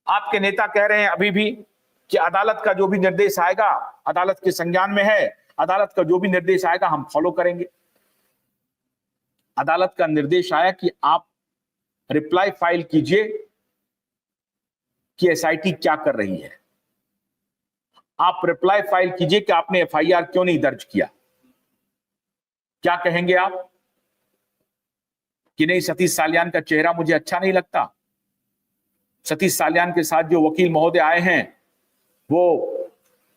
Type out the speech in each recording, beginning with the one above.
आपके नेता कह रहे हैं अभी भी कि अदालत का जो भी निर्देश आएगा, अदालत के संज्ञान में है, अदालत का जो भी निर्देश आएगा हम फॉलो करेंगे। अदालत का निर्देश आया कि आप रिप्लाई फाइल कीजिए कि एसआईटी क्या कर रही है। आप रिप्लाई फाइल कीजिए कि आपने एफआईआर क्यों नहीं दर्ज किया। क्या कहेंगे आप कि नहीं, सतीश साल्यान का चेहरा मुझे अच्छा नहीं लगता, सतीश साल्यान के साथ जो वकील महोदय आए हैं वो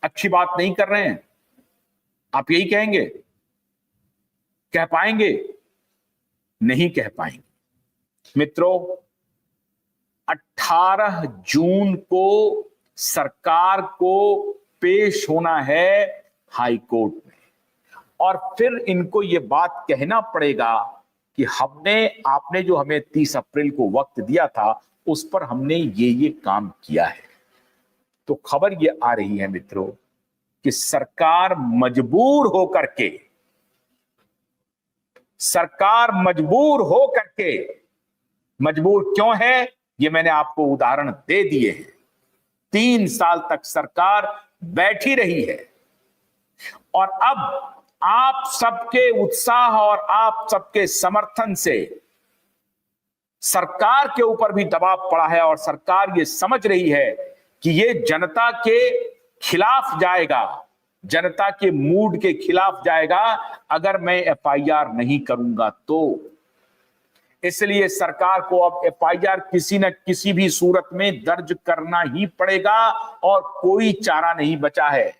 अच्छी बात नहीं कर रहे हैं। आप यही कहेंगे? कह पाएंगे? नहीं कह पाएंगे। मित्रों, 18 जून को सरकार को पेश होना है हाई कोर्ट में, और फिर इनको यह बात कहना पड़ेगा कि आपने जो हमें 30 अप्रैल को वक्त दिया था उस पर हमने ये काम किया है। तो खबर ये आ रही है मित्रों कि सरकार मजबूर होकर के मजबूर क्यों है, ये मैंने आपको उदाहरण दे दिए हैं। 3 साल तक सरकार बैठी रही है और अब आप सबके उत्साह और आप सबके समर्थन से सरकार के ऊपर भी दबाव पड़ा है और सरकार ये समझ रही है कि ये जनता के खिलाफ जाएगा, जनता के मूड के खिलाफ जाएगा अगर मैं एफआईआर नहीं करूंगा तो। इसलिए सरकार को अब एफआईआर किसी न किसी भी सूरत में दर्ज करना ही पड़ेगा और कोई चारा नहीं बचा है।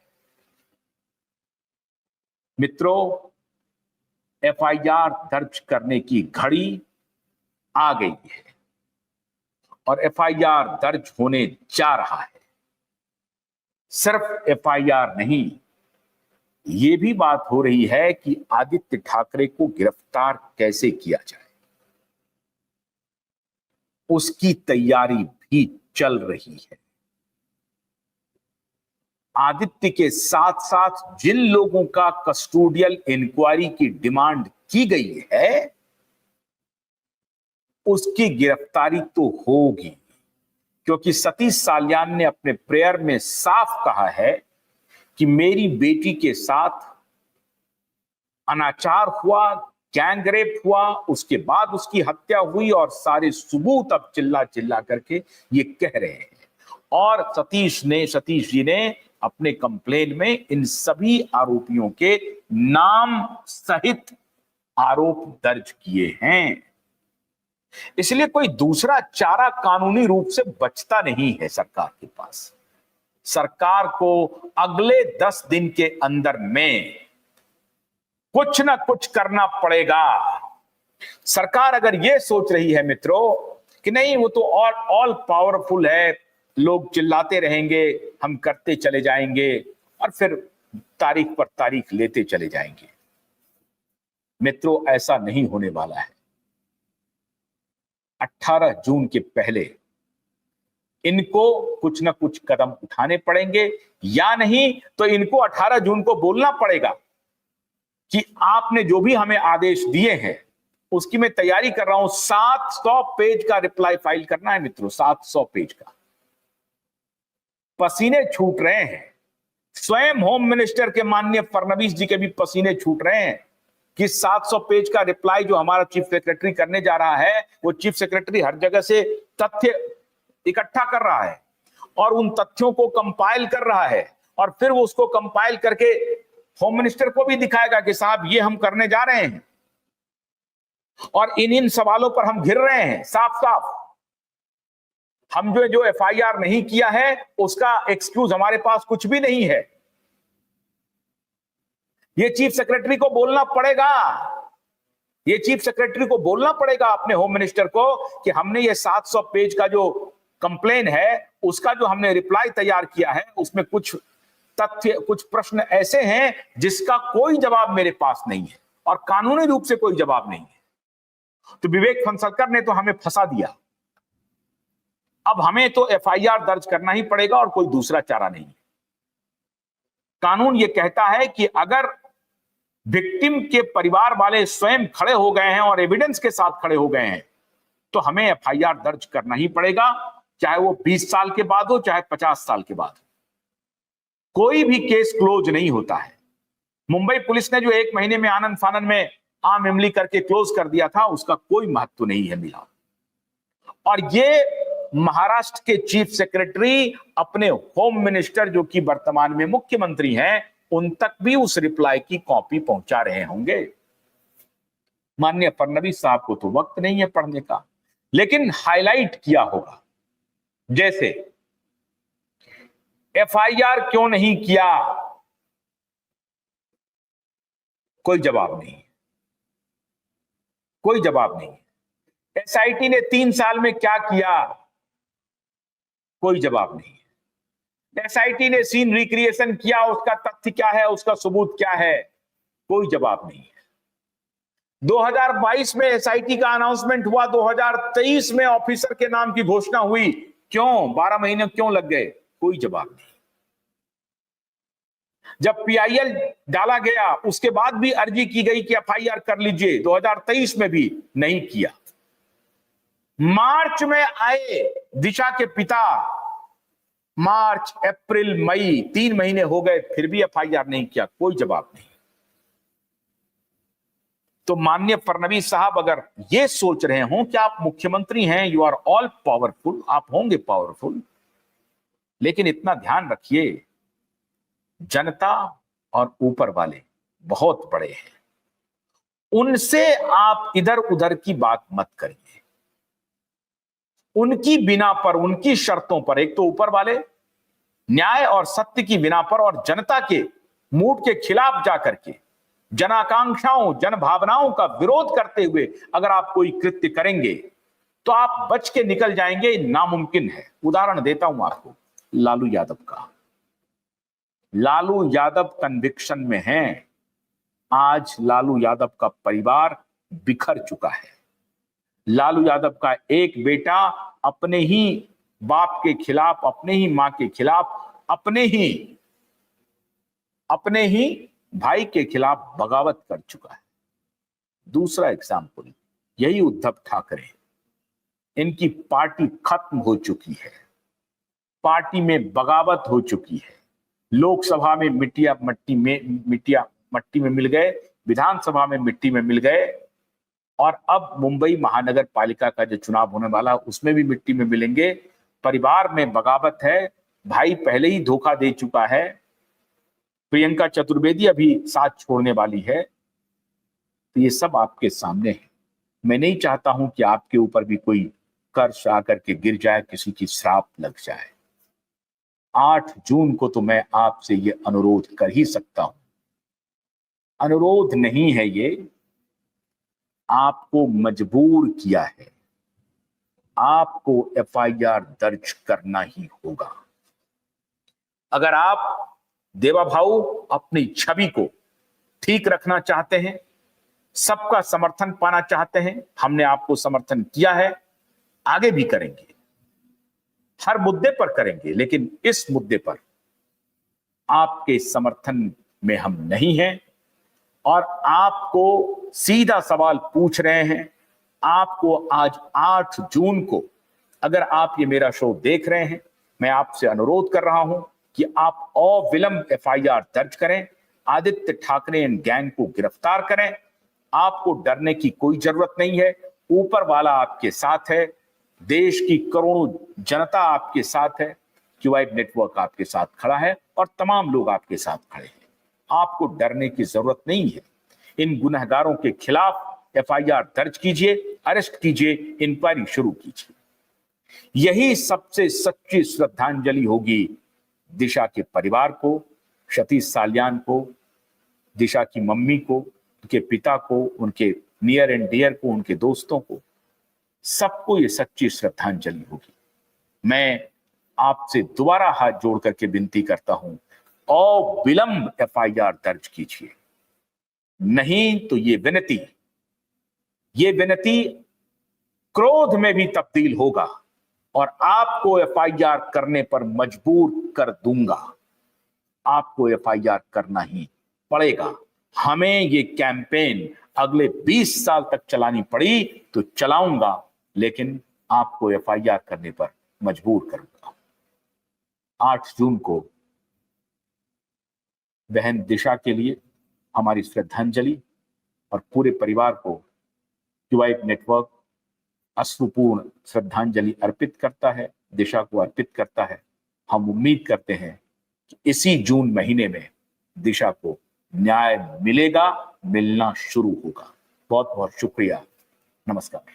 मित्रों, एफआईआर दर्ज करने की घड़ी आ गई है और एफआईआर दर्ज होने जा रहा है। सिर्फ एफआईआर नहीं, यह भी बात हो रही है कि आदित्य ठाकरे को गिरफ्तार कैसे किया जाए, उसकी तैयारी भी चल रही है। आदित्य के साथ साथ जिन लोगों का कस्टोडियल इंक्वायरी की डिमांड की गई है उसकी गिरफ्तारी तो होगी, क्योंकि सतीश साल्यान ने अपने प्रेयर में साफ कहा है कि मेरी बेटी के साथ अनाचार हुआ, गैंग रेप हुआ, उसके बाद उसकी हत्या हुई और सारे सबूत अब चिल्ला चिल्ला करके ये कह रहे हैं। और सतीश जी ने अपने कंप्लेन में इन सभी आरोपियों के नाम सहित आरोप दर्ज किए हैं। इसलिए कोई दूसरा चारा कानूनी रूप से बचता नहीं है सरकार के पास। सरकार को अगले 10 दिन के अंदर में कुछ ना कुछ करना पड़ेगा। सरकार अगर यह सोच रही है मित्रों कि नहीं वो तो ऑल पावरफुल है, लोग चिल्लाते रहेंगे, हम करते चले जाएंगे और फिर तारीख पर तारीख लेते चले जाएंगे, मित्रों ऐसा नहीं होने वाला है। 18 जून के पहले इनको कुछ ना कुछ कदम उठाने पड़ेंगे, या नहीं तो इनको 18 जून को बोलना पड़ेगा कि आपने जो भी हमें आदेश दिए हैं उसकी मैं तैयारी कर रहा हूं। 700 पेज का रिप्लाई फाइल करना है मित्रों, 700 पेज का। पसीने छूट रहे हैं, स्वयं होम मिनिस्टर के माननीय फडणवीस जी के भी पसीने छूट रहे हैं कि 700 पेज का रिप्लाई जो हमारा चीफ सेक्रेटरी करने जा रहा है, वो चीफ सेक्रेटरी हर जगह से तथ्य इकट्ठा कर रहा है और उन तथ्यों को कंपाइल कर रहा है और फिर वो उसको कंपाइल करके होम मिनिस्टर को भी दिखाएगा कि साहब ये हम करने जा रहे हैं और इन सवालों पर हम घिर रहे हैं। साफ साफ हम जो एफआईआर नहीं किया है उसका एक्सक्यूज हमारे पास कुछ भी नहीं है। ये चीफ सेक्रेटरी को बोलना पड़ेगा, ये चीफ सेक्रेटरी को बोलना पड़ेगा अपने होम मिनिस्टर को कि हमने ये 700 पेज का जो कंप्लेन है उसका जो हमने रिप्लाई तैयार किया है उसमें कुछ तथ्य, कुछ प्रश्न ऐसे हैं जिसका कोई जवाब मेरे पास नहीं है और कानूनी रूप से कोई जवाब नहीं है। तो विवेक फणसलकर ने तो हमें फंसा दिया, अब हमें तो एफआईआर दर्ज करना ही पड़ेगा और कोई दूसरा चारा नहीं है। कानून यह कहता है कि अगर विक्टिम के परिवार वाले स्वयं खड़े हो गए हैं और एविडेंस के साथ खड़े हो गए हैं तो हमें एफआईआर दर्ज करना ही पड़ेगा। चाहे वो 20 साल के बाद हो, चाहे 50 साल के बाद हो, कोई भी केस क्लोज नहीं होता है। मुंबई पुलिस ने जो 1 महीने में आनंद फानन में आम इमली करके क्लोज कर दिया था, उसका कोई महत्व नहीं है मिला। और ये महाराष्ट्र के चीफ सेक्रेटरी अपने होम मिनिस्टर, जो कि वर्तमान में मुख्यमंत्री हैं, उन तक भी उस रिप्लाई की कॉपी पहुंचा रहे होंगे। माननीय फडणवीस साहब को तो वक्त नहीं है पढ़ने का, लेकिन हाईलाइट किया होगा। जैसे एफआईआर क्यों नहीं किया, कोई जवाब नहीं, कोई जवाब नहीं। एसआईटी ने 3 साल में क्या किया, कोई जवाब नहीं। एसआईटी ने सीन रिक्रिएशन किया, उसका तथ्य क्या है, उसका सबूत क्या है, कोई जवाब नहीं है। 2022 में एसआईटी का अनाउंसमेंट हुआ, 2023 में ऑफिसर के नाम की घोषणा हुई, क्यों 12 महीने क्यों लग गए, कोई जवाब नहीं। जब पीआईएल डाला गया, उसके बाद भी अर्जी की गई कि एफआईआर कर लीजिए, 2023 में भी नहीं किया। मार्च में आए दिशा के पिता, मार्च, अप्रैल, मई, 3 महीने हो गए, फिर भी एफआईआर नहीं किया, कोई जवाब नहीं। तो माननीय फडणवीस साहब अगर ये सोच रहे हो कि आप मुख्यमंत्री हैं, यू आर ऑल पावरफुल, आप होंगे पावरफुल, लेकिन इतना ध्यान रखिए, जनता और ऊपर वाले बहुत बड़े हैं, उनसे आप इधर उधर की बात मत करिए। उनकी बिना पर, उनकी शर्तों पर, एक तो ऊपर वाले न्याय और सत्य की बिना पर और जनता के मूड के खिलाफ जाकर के, जनाकांक्षाओं, जन भावनाओं का विरोध करते हुए अगर आप कोई कृत्य करेंगे तो आप बच के निकल जाएंगे, नामुमकिन है। उदाहरण देता हूं आपको लालू यादव का। लालू यादव कन्विक्शन में हैं। आज लालू यादव का परिवार बिखर चुका है। लालू यादव का एक बेटा अपने ही बाप के खिलाफ, अपने ही मां के खिलाफ, अपने ही भाई के खिलाफ बगावत कर चुका है। दूसरा एग्जाम्पल, यही उद्धव ठाकरे, इनकी पार्टी खत्म हो चुकी है, पार्टी में बगावत हो चुकी है। लोकसभा में मट्टी में मिल गए, विधानसभा में मिट्टी में मिल गए, और अब मुंबई महानगर पालिका का जो चुनाव होने वाला उसमें भी मिट्टी में मिलेंगे। परिवार में बगावत है, भाई पहले ही धोखा दे चुका है, प्रियंका चतुर्वेदी अभी साथ छोड़ने वाली है। तो ये सब आपके सामने है। मैं नहीं चाहता हूं कि आपके ऊपर भी कोई कर्ज आकर के गिर जाए, किसी की श्राप लग जाए। 8 जून को तो मैं आपसे ये अनुरोध कर ही सकता हूं, अनुरोध नहीं है ये, आपको मजबूर किया है, आपको एफआईआर दर्ज करना ही होगा। अगर आप देवा भाऊ अपनी छवि को ठीक रखना चाहते हैं, सबका समर्थन पाना चाहते हैं, हमने आपको समर्थन किया है, आगे भी करेंगे, हर मुद्दे पर करेंगे, लेकिन इस मुद्दे पर आपके समर्थन में हम नहीं हैं और आपको सीधा सवाल पूछ रहे हैं। आपको आज 8 जून को, अगर आप ये मेरा शो देख रहे हैं, मैं आपसे अनुरोध कर रहा हूं कि आप अविलंब एफआईआर दर्ज करें, आदित्य ठाकरे एंड गैंग को गिरफ्तार करें। आपको डरने की कोई जरूरत नहीं है, ऊपर वाला आपके साथ है, देश की करोड़ों जनता आपके साथ है, क्यूआइब नेटवर्क आपके साथ खड़ा है और तमाम लोग आपके साथ खड़े हैं। आपको डरने की जरूरत नहीं है। इन गुनहगारों के खिलाफ एफआईआर दर्ज कीजिए, अरेस्ट कीजिए, इंक्वायरी शुरू कीजिए। यही सबसे सच्ची श्रद्धांजलि होगी दिशा के परिवार को, सतीश साल्यान को, दिशा की मम्मी को, उनके पिता को, उनके नियर एंड डियर को, उनके दोस्तों को, सबको ये सच्ची श्रद्धांजलि होगी। मैं आपसे दोबारा हाथ जोड़ करके विनती करता हूं, अविलंब एफआईआर दर्ज कीजिए, नहीं तो ये विनती क्रोध में भी तब्दील होगा और आपको एफआईआर करने पर मजबूर कर दूंगा। आपको एफआईआर करना ही पड़ेगा। हमें ये कैंपेन अगले 20 साल तक चलानी पड़ी तो चलाऊंगा, लेकिन आपको एफआईआर करने पर मजबूर करूंगा। 8 जून को बहन दिशा के लिए हमारी श्रद्धांजलि, और पूरे परिवार को क्यूआइट नेटवर्क अश्रुपूर्ण श्रद्धांजलि अर्पित करता है, दिशा को अर्पित करता है। हम उम्मीद करते हैं कि इसी जून महीने में दिशा को न्याय मिलेगा, मिलना शुरू होगा। बहुत बहुत शुक्रिया। नमस्कार।